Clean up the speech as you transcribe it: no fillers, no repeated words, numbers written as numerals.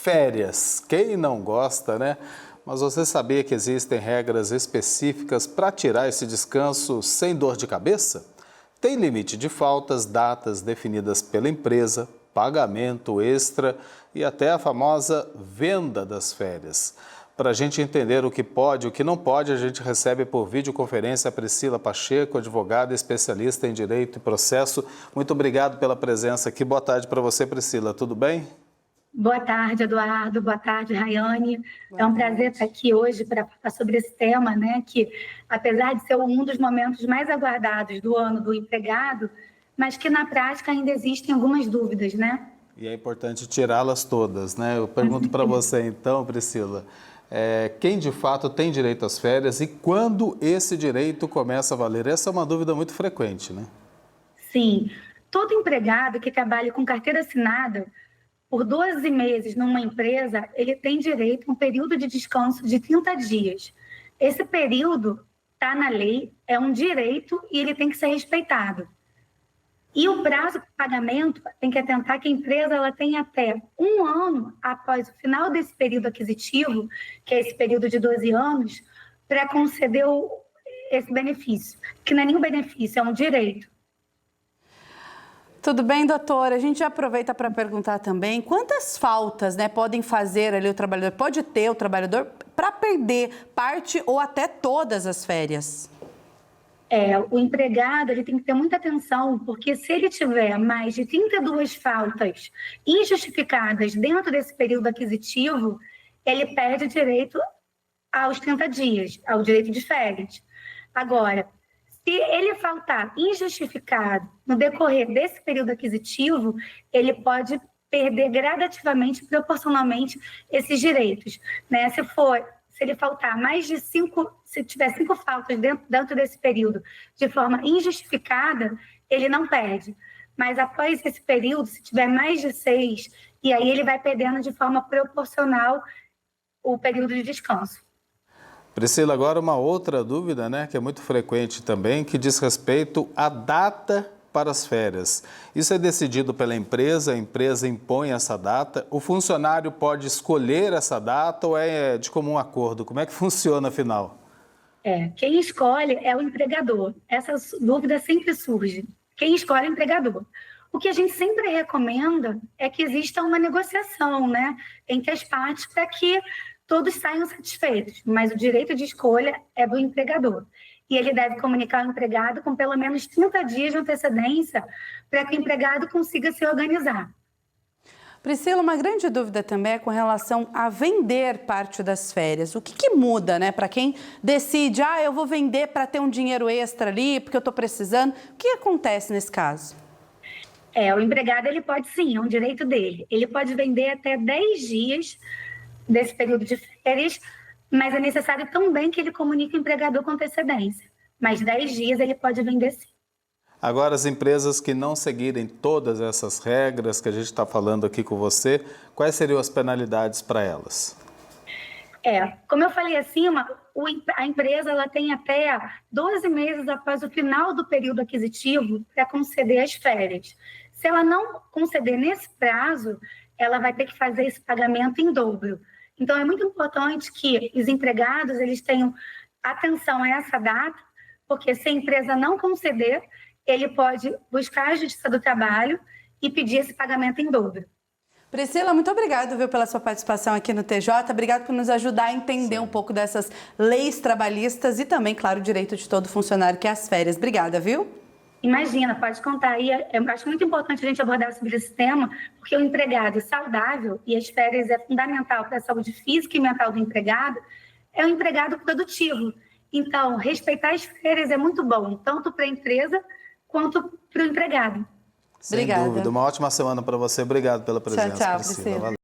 Férias, quem não gosta, né? Mas você sabia que existem regras específicas para tirar esse descanso sem dor de cabeça? Tem limite de faltas, datas definidas pela empresa, pagamento extra e até a famosa venda das férias. Para a gente entender o que pode e o que não pode, a gente recebe por videoconferência a Priscila Pacheco, advogada especialista em Direito e Processo. Muito obrigado pela presença aqui. Boa tarde para você, Priscila. Tudo bem? Boa tarde, Eduardo. Boa tarde, Rayane. É um prazer estar aqui hoje para falar sobre esse tema, né? Que, apesar de ser um dos momentos mais aguardados do ano do empregado, mas que na prática ainda existem algumas dúvidas, né? E é importante tirá-las todas, né? Eu pergunto para você então, Priscila, quem de fato tem direito às férias e quando esse direito começa a valer? Essa é uma dúvida muito frequente, né? Sim, todo empregado que trabalha com carteira assinada por 12 meses numa empresa, ele tem direito a um período de descanso de 30 dias. Esse período está na lei, é um direito e ele tem que ser respeitado. E o prazo de pagamento tem que atentar que a empresa ela tem até 1 ano após o final desse período aquisitivo, que é esse período de 12 anos, para conceder esse benefício, que não é nenhum benefício, é um direito. Tudo bem, doutora? A gente já aproveita para perguntar também quantas faltas, né, podem fazer ali o trabalhador, pode ter o trabalhador para perder parte ou até todas as férias? O empregado ele tem que ter muita atenção, porque se ele tiver mais de 32 faltas injustificadas dentro desse período aquisitivo, ele perde direito aos 30 dias, ao direito de férias. Agora, se ele faltar injustificado no decorrer desse período aquisitivo, ele pode perder gradativamente, proporcionalmente, esses direitos, né? Se ele faltar mais de 5, se tiver 5 faltas dentro desse período de forma injustificada, ele não perde. Mas após esse período, se tiver mais de 6, e aí ele vai perdendo de forma proporcional o período de descanso. Priscila, agora uma outra dúvida, né, que é muito frequente também, que diz respeito à data para as férias. Isso é decidido pela empresa, a empresa impõe essa data, o funcionário pode escolher essa data ou é de comum acordo? Como é que funciona afinal? Quem escolhe é o empregador. Essa dúvida sempre surge. Quem escolhe é o empregador. O que a gente sempre recomenda é que exista uma negociação, né, entre as partes para que todos saiam satisfeitos, mas o direito de escolha é do empregador. E ele deve comunicar ao empregado com pelo menos 30 dias de antecedência para que o empregado consiga se organizar. Priscila, uma grande dúvida também é com relação a vender parte das férias. O que muda, né, para quem decide, eu vou vender para ter um dinheiro extra ali, porque eu estou precisando. O que acontece nesse caso? O empregado, ele pode sim, é um direito dele. Ele pode vender até 10 dias desse período de férias, mas é necessário também que ele comunique o empregador com antecedência. Mas 10 dias ele pode vender sim. Agora, as empresas que não seguirem todas essas regras que a gente está falando aqui com você, quais seriam as penalidades para elas? Como eu falei acima, a empresa ela tem até 12 meses após o final do período aquisitivo para conceder as férias. Se ela não conceder nesse prazo, ela vai ter que fazer esse pagamento em dobro. Então, é muito importante que os empregados eles tenham atenção a essa data, porque se a empresa não conceder, ele pode buscar a Justiça do Trabalho e pedir esse pagamento em dobro. Priscila, muito obrigada, viu, pela sua participação aqui no TJ. Obrigada por nos ajudar a entender um pouco dessas leis trabalhistas e também, claro, o direito de todo funcionário, que é as férias. Obrigada, viu? Imagina, pode contar aí. Eu acho muito importante a gente abordar sobre esse tema, porque o empregado saudável, e as férias é fundamental para a saúde física e mental do empregado, é um empregado produtivo. Então, respeitar as férias é muito bom, tanto para a empresa quanto para o empregado. Sem dúvida. Uma ótima semana para você. Obrigado pela presença, Tchau, Priscila. Priscila. Valeu.